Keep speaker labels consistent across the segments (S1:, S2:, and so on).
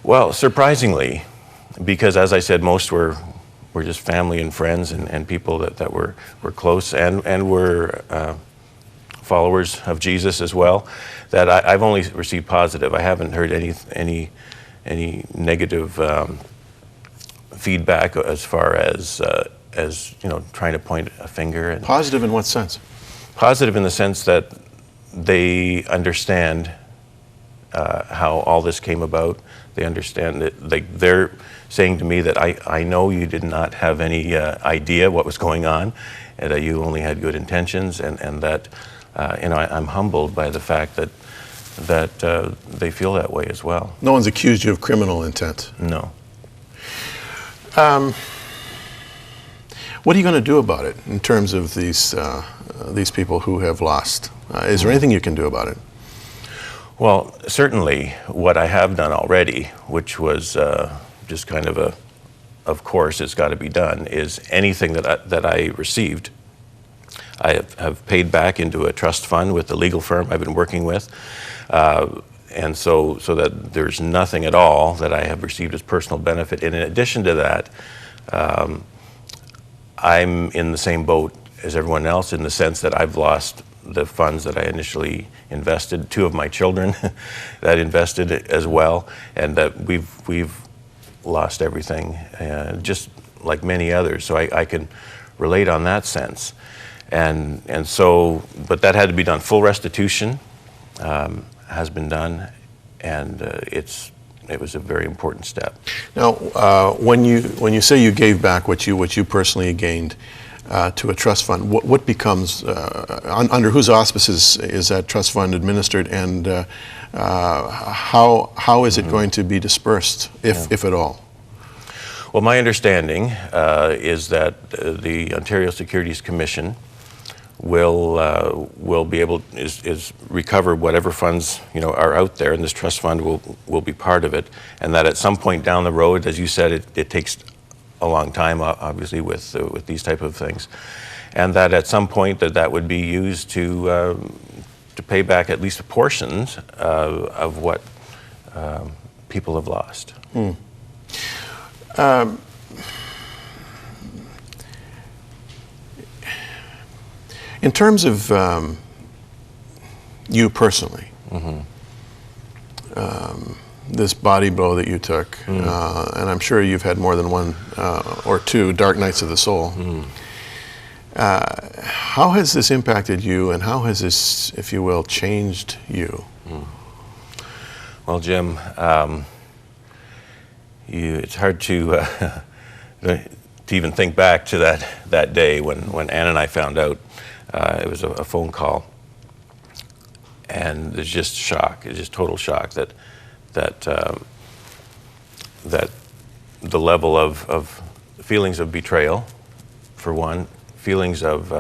S1: Well, surprisingly, because as I said, most were just family and friends and people that were close and were followers of Jesus as well, that I've only received positive. I haven't heard any negative feedback as far as trying to point a finger. And
S2: positive in what sense?
S1: Positive in the sense that they understand how all this came about. They understand that they're saying to me that I know you did not have any idea what was going on, and that you only had good intentions, and that I'm humbled by the fact that they feel that way as well.
S2: No one's accused you of criminal intent?
S1: No.
S2: What are you going to do about it in terms of these people who have lost? Is there anything you can do about it?
S1: Well, certainly what I have done already, which was just kind of course it's got to be done, is anything that I received, I have paid back into a trust fund with the legal firm I've been working with, and so that there's nothing at all that I have received as personal benefit. And in addition to that, I'm in the same boat as everyone else in the sense that I've lost the funds that I initially invested. 2 of my children that invested as well, and that we've lost everything, just like many others. So I can relate on that sense, and so, but that had to be done. Full restitution has been done, and it was a very important step.
S2: Now, when you say you gave back what you personally gained to a trust fund, what becomes under whose auspices is that trust fund administered, and how is it going to be dispersed, if at all?
S1: Well, my understanding is that the Ontario Securities Commission will be able is recover whatever funds are out there, and this trust fund will be part of it, and that at some point down the road, as you said, it takes a long time, obviously, with these type of things, and that at some point that would be used to pay back at least portions of what people have lost.
S2: In terms of you personally, this body blow that you took, and I'm sure you've had more than one or two dark nights of the soul. How has this impacted you, and how has this, if you will, changed you?
S1: Well, Jim, it's hard to even think back to that day when Ann and I found out. It was a phone call, and there's just shock. It's just total shock that the level of feelings of betrayal, for one, feelings of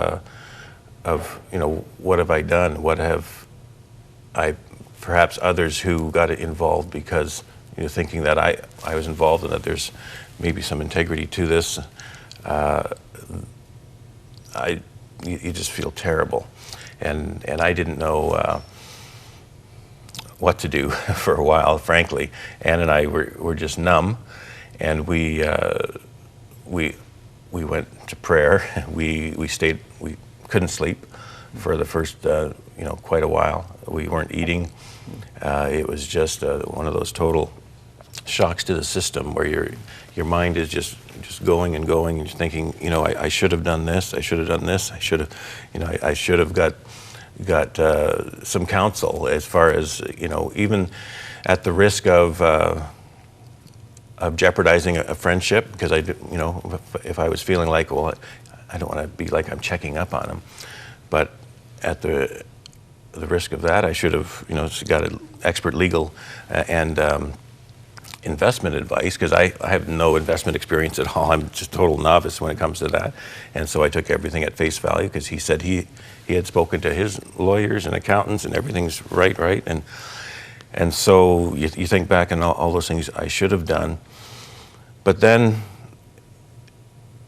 S1: what have I done? What have I, perhaps others who got involved because thinking that I was involved and that there's maybe some integrity to this. You just feel terrible, and I didn't know what to do for a while, frankly. Ann and I were just numb, and we went to prayer. We stayed. We couldn't sleep for the first quite a while. We weren't eating. It was just one of those total shocks to the system where your mind is just going and going, and you're thinking, I should have done this, I should have done this, I should have got some counsel, as far as even at the risk of jeopardizing a friendship, because if I was feeling like, well, I don't want to be like I'm checking up on him, but at the risk of that, I should have got an expert legal and investment advice, because I have no investment experience at all. I'm just a total novice when it comes to that. And so I took everything at face value, because he said he had spoken to his lawyers and accountants and everything's right. And so you think back on all those things I should have done. But then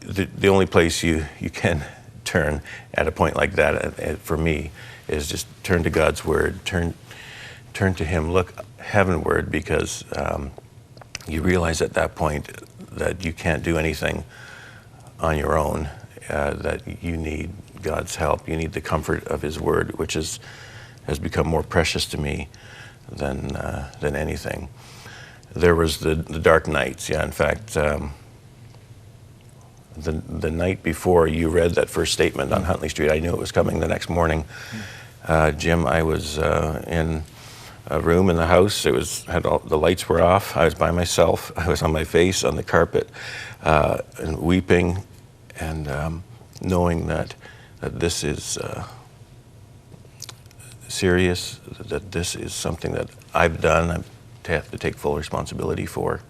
S1: the only place you can turn at a point like that, for me, is just turn to God's Word, turn to Him, look heavenward, because you realize at that point that you can't do anything on your own, that you need God's help. You need the comfort of His Word, which has become more precious to me than anything. There was the dark nights. Yeah, in fact, the night before you read that first statement on Huntley Street, I knew it was coming the next morning. Jim, I was in a room in the house. The lights were off. I was by myself. I was on my face on the carpet, and weeping, and knowing that this is serious. That this is something that I've done. I have to take full responsibility for,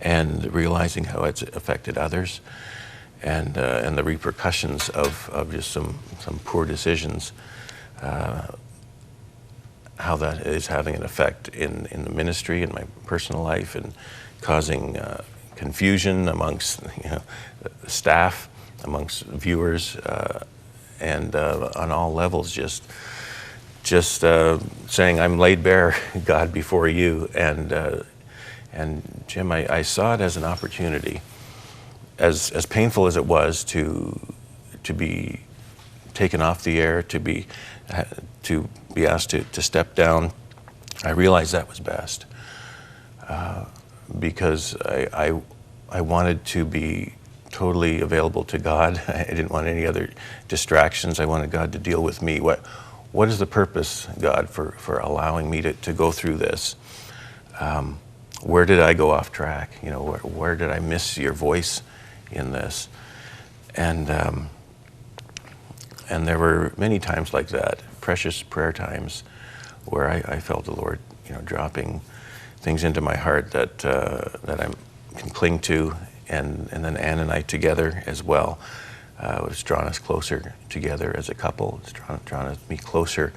S1: and realizing how it's affected others, and the repercussions of just some poor decisions. How that is having an effect in the ministry, in my personal life, and causing confusion amongst staff, amongst viewers, and on all levels. Just saying, I'm laid bare, God, before you, and Jim, I saw it as an opportunity, as painful as it was to be taken off the air, to be asked to step down. I realized that was best, because I wanted to be totally available to God. I didn't want any other distractions. I wanted God to deal with me. What is the purpose, God, for allowing me to go through this? Where did I go off track? Where did I miss your voice in this? And there were many times like that, precious prayer times, where I felt the Lord, dropping things into my heart that I can cling to, and then Ann and I together as well. It's drawn us closer together as a couple. It's drawn me closer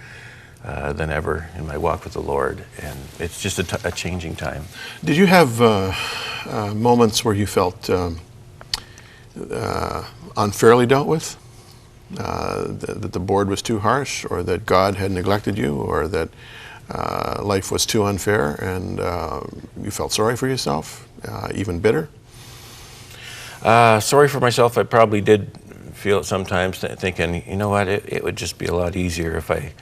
S1: than ever in my walk with the Lord, and it's just a changing time.
S2: Did you have moments where you felt unfairly dealt with? That the board was too harsh, or that God had neglected you, or that life was too unfair, and you felt sorry for yourself, even bitter?
S1: Sorry for myself, I probably did feel it sometimes, thinking, you know what, it would just be a lot easier if I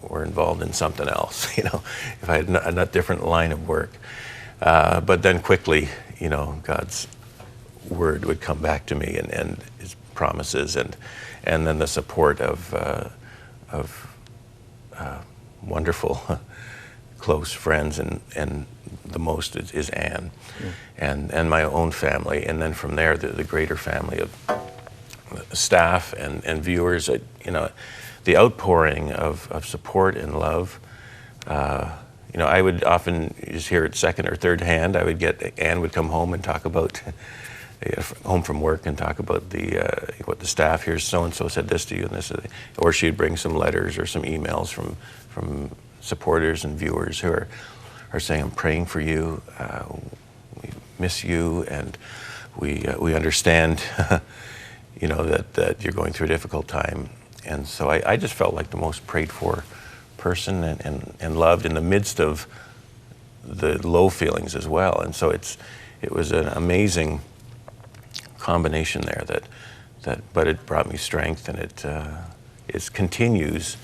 S1: were involved in something else, if I had a different line of work. But then quickly, God's Word would come back to me, and His promises, and then the support of wonderful close friends, and the most is Ann, and my own family, and then from there the greater family of staff and viewers. The outpouring of support and love. I would often just hear it second or third hand. Ann would come home and talk about home from work and talk about what the staff here, so-and-so said this to you and this, or she'd bring some letters or some emails from supporters and viewers who are saying, I'm praying for you, we miss you, and we understand that you're going through a difficult time. And so I just felt like the most prayed for person, and loved in the midst of the low feelings as well. And so it was an amazing combination there, but it brought me strength, and it continues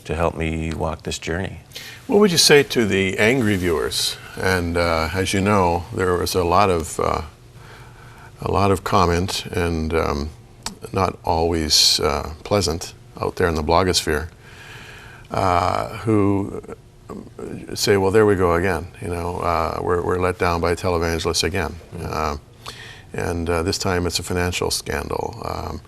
S1: to help me walk this journey.
S2: What would you say to the angry viewers? And as you know, there was a lot of comment, and not always pleasant out there in the blogosphere, who say, well, there we go again, we're let down by televangelists again. And this time it's a financial scandal.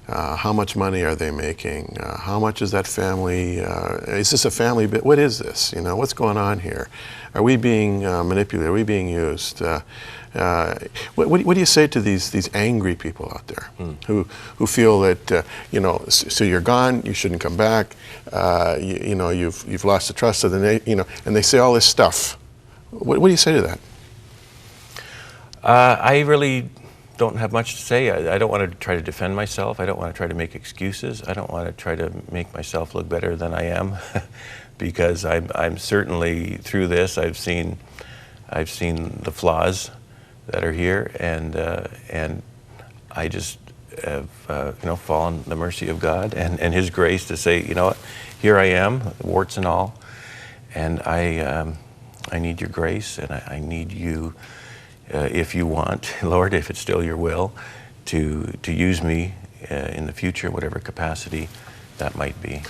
S2: How much money are they making? How much is that family? Is this a family bit? What is this? What's going on here? Are we being manipulated? Are we being used? What do you say to these angry people out there who feel that so you're gone, you shouldn't come back, you've lost the trust of the nation, and they say all this stuff? What do you say to that?
S1: I really don't have much to say. I don't want to try to defend myself. I don't want to try to make excuses. I don't want to try to make myself look better than I am, because I'm certainly, through this, I've seen I've seen the flaws that are here, and I just have fallen the mercy of God and His grace to say, you know what, here I am, warts and all, and I need your grace, and I need you, if you want, Lord, if it's still your will, to use me in the future, whatever capacity that might be.